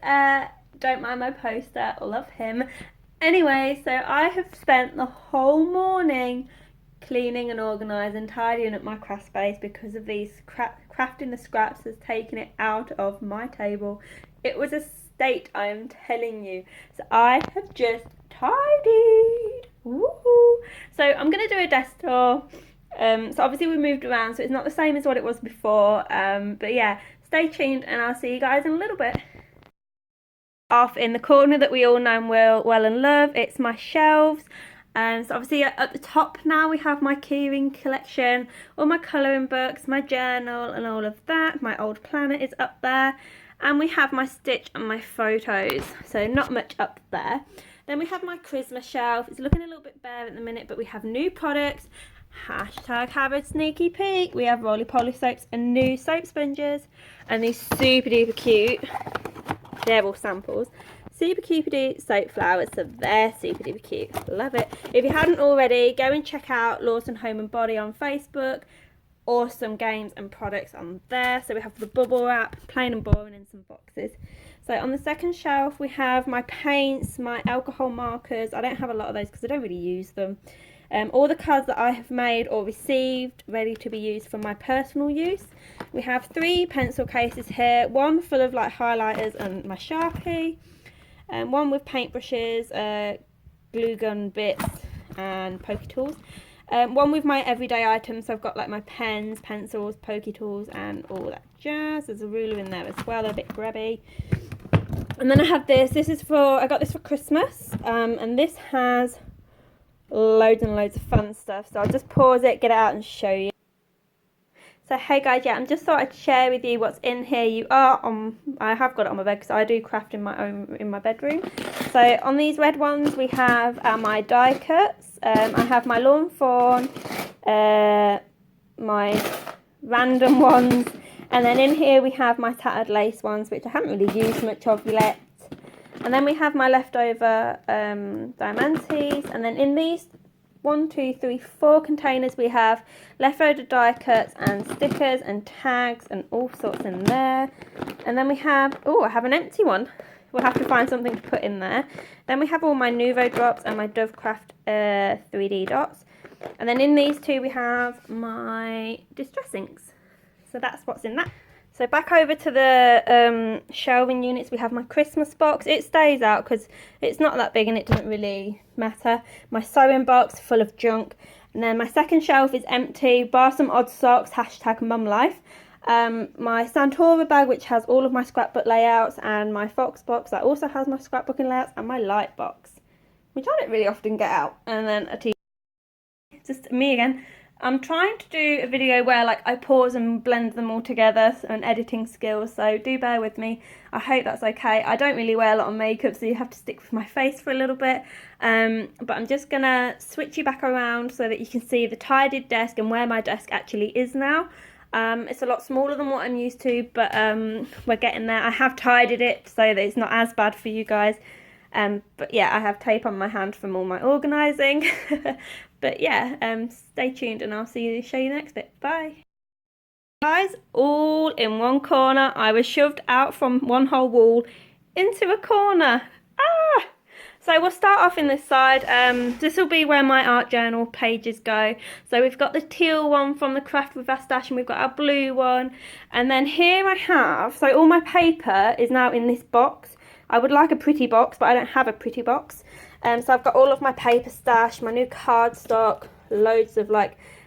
don't mind my poster, love him. Anyway, so I have spent the whole morning cleaning and organising, tidying up my craft space because of these crafting the scraps has taken it out of my table. It was a state, I am telling you. So I have just tidied. Woohoo! So I'm going to do a desk tour. So obviously we moved around, so it's not the same as what it was before. But yeah, stay tuned and I'll see you guys in a little bit. Off in the corner that we all know and well and love, it's my shelves. And so obviously at the top now we have my keyring collection, all my colouring books, my journal and all of that. My old planner is up there. And we have my stitch and my photos, so not much up there. Then we have my Christmas shelf. It's looking a little bit bare at the minute, but we have new products. Hashtag have a sneaky peek. We have roly-poly soaps and new soap sponges. And these super duper cute, they're all samples. Super cupid soap flowers, so they're super duper cute. Love it. If you hadn't already, go and check out Lawson Home and Body on Facebook. Awesome games and products on there. So we have the bubble wrap, plain and boring, in some boxes. So on the second shelf we have my paints, my alcohol markers. I don't have a lot of those because I don't really use them. All the cards that I have made or received ready to be used for my personal use. We have 3 pencil cases here, one full of like highlighters and my Sharpie, one with paintbrushes, glue gun bits and pokey tools. One with my everyday items, so I've got like my pens, pencils, pokey tools and all that jazz. There's a ruler in there as well, they're a bit grubby. And then I have this is for, I got this for Christmas, and this has loads and loads of fun stuff. So I'll just pause it, get it out and show you. So hey guys, yeah, I'm just thought I'd share with you what's in here. I have got it on my bed because I do craft in my bedroom. So on these red ones we have my die cuts. I have my lawn fawn, my random ones, and then in here we have my tattered lace ones, which I haven't really used much of yet. And then we have my leftover diamantes, and then in these 4 containers we have leftover die cuts and stickers and tags and all sorts in there. And then we have, I have an empty one. We'll have to find something to put in there. Then we have all my Nuvo drops and my Dovecraft 3D dots. And then in these 2 we have my distress inks. So that's what's in that. So back over to the shelving units, we have my Christmas box. It stays out because it's not that big and it doesn't really matter. My sewing box full of junk. And then my second shelf is empty, bar some odd socks, hashtag mum life. My Santora bag, which has all of my scrapbook layouts, and my Fox box that also has my scrapbooking layouts, and my light box, which I don't really often get out. And then a TV. Just me again. I'm trying to do a video where like I pause and blend them all together, and editing skills, so do bear with me. I hope that's okay. I don't really wear a lot of makeup, so you have to stick with my face for a little bit. But I'm just gonna switch you back around so that you can see the tidied desk and where my desk actually is now. It's a lot smaller than what I'm used to, but we're getting there. I have tidied it so that it's not as bad for you guys. But yeah, I have tape on my hand from all my organising. But yeah, stay tuned and I'll show you the next bit. Bye. Guys, all in one corner. I was shoved out from one whole wall into a corner. Ah! So we'll start off in this side. This will be where my art journal pages go. So we've got the teal one from the Craft with Vastash, and we've got our blue one. And then here I have, so all my paper is now in this box. I would like a pretty box, but I don't have a pretty box. So I've got all of my paper stash, my new cardstock, loads of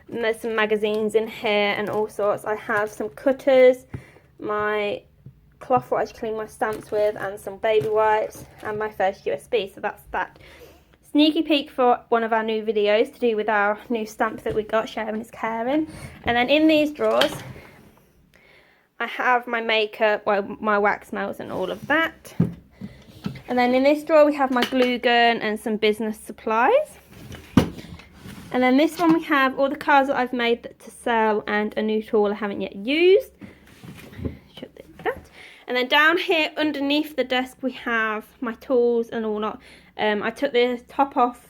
there's some magazines in here and all sorts. I have some cutters, my cloth what I clean my stamps with, and some baby wipes, and my first USB. So that's that. Sneaky peek for one of our new videos to do with our new stamp that we got, Sharing is Caring. And then in these drawers, I have my makeup, my wax melts and all of that. And then in this drawer we have my glue gun and some business supplies. And then this one we have all the cards that I've made to sell and a new tool I haven't yet used. Shut that. And then down here underneath the desk we have my tools and all that. I took the top off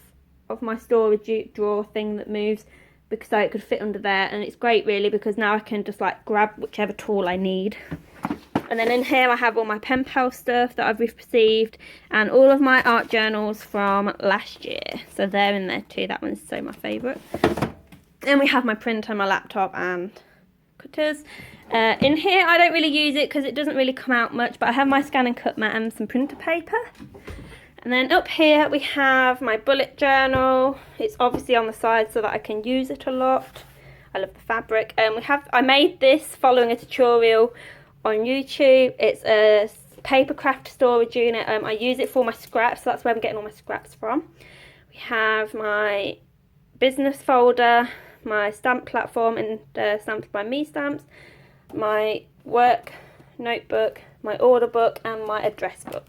of my storage drawer thing that moves because it could fit under there, and it's great really because now I can just grab whichever tool I need. And then in here I have all my pen pal stuff that I've received and all of my art journals from last year. So they're in there too. That one's so my favourite. Then we have my printer, my laptop and cutters. In here I don't really use it because it doesn't really come out much, but I have my scan and cut mat and some printer paper. And then up here we have my bullet journal. It's obviously on the side so that I can use it a lot. I love the fabric. I made this following a tutorial on YouTube. It's a paper craft storage unit. I use it for my scraps, so that's where I'm getting all my scraps from. We have my business folder, my stamp platform and Stamps by Me stamps, my work notebook, my order book and my address book.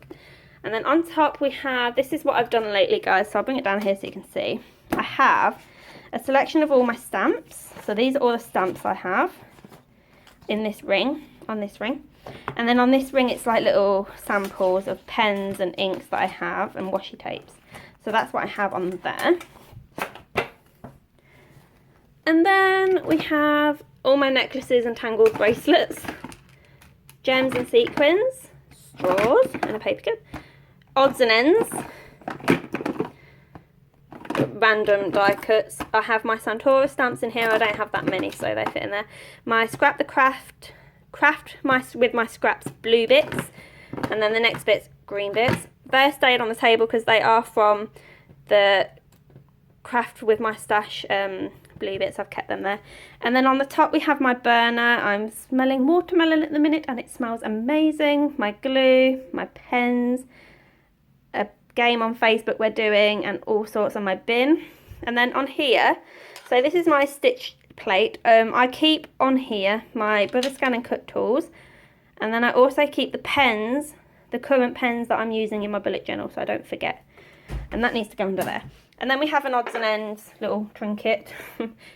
And then on top we have, this is what I've done lately guys, so I'll bring it down here so you can see. I have a selection of all my stamps. So these are all the stamps I have in this ring, on this ring. And then on this ring it's like little samples of pens and inks that I have and washi tapes. So that's what I have on there. And then we have all my necklaces and tangled bracelets, gems and sequins, straws and a paper clip, odds and ends, random die cuts. I have my Santora stamps in here. I don't have that many, so they fit in there. My Scrap the Craft with my scraps blue bits, and then the next bit's green bits. They're staying on the table because they are from the Craft with my stash blue bits. I've kept them there. And then on the top we have my burner. I'm smelling watermelon at the minute and it smells amazing. My glue, my pens, a game on Facebook we're doing and all sorts on my bin. And then on here, so this is my stitch plate. I keep on here my Brother Scan and Cut tools, and then I also keep the pens, the current pens that I'm using in my bullet journal so I don't forget, and that needs to go under there. And then we have an odds and ends little trinket.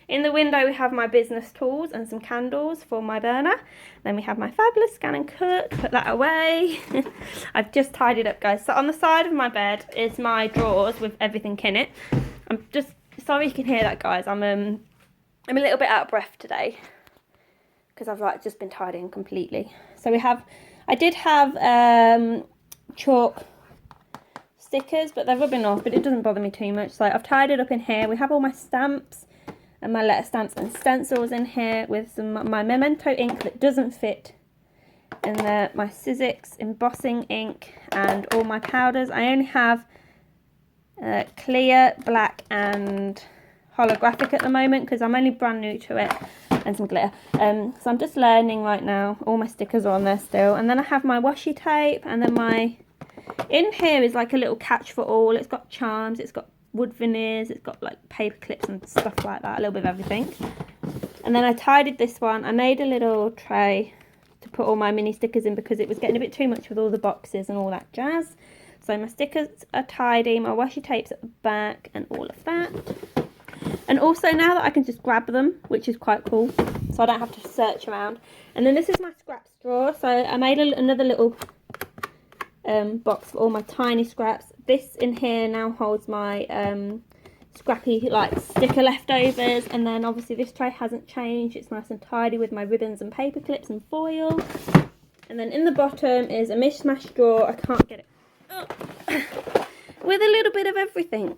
In the window we have my business tools and some candles for my burner. Then we have my fabulous Scan and Cut, put that away. I've just tidied up guys. So on the side of my bed is my drawers with everything in it. I'm just sorry you can hear that guys. I'm a little bit out of breath today because I've just been tidying completely. So I did have chalk stickers, but they're rubbing off, but it doesn't bother me too much. So I've tied it up in here. We have all my stamps and my letter stamps and stencils in here with my Memento ink that doesn't fit in there, my Sizzix embossing ink and all my powders. I only have clear, black and holographic at the moment because I'm only brand new to it, and some glitter. So I'm just learning right now. All my stickers are on there still. And then I have my washi tape, and then in here is like a little catch for all. It's got charms, it's got wood veneers, it's got like paper clips and stuff like that, a little bit of everything. And then I tidied this one. I made a little tray to put all my mini stickers in because it was getting a bit too much with all the boxes and all that jazz. So my stickers are tidy, my washi tape's at the back and all of that. And also now that I can just grab them, which is quite cool, so I don't have to search around. And then this is my scraps drawer. So I made another little box for all my tiny scraps. This in here now holds my scrappy like sticker leftovers, and then obviously this tray hasn't changed. It's nice and tidy with my ribbons and paper clips and foil. And then in the bottom is a mishmash drawer. I can't get it up. With a little bit of everything.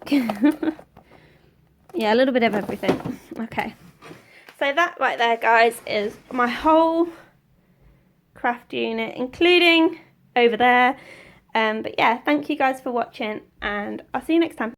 Yeah, a little bit of everything. Okay, so that right there guys is my whole craft unit, including over there. But yeah, thank you guys for watching, and I'll see you next time.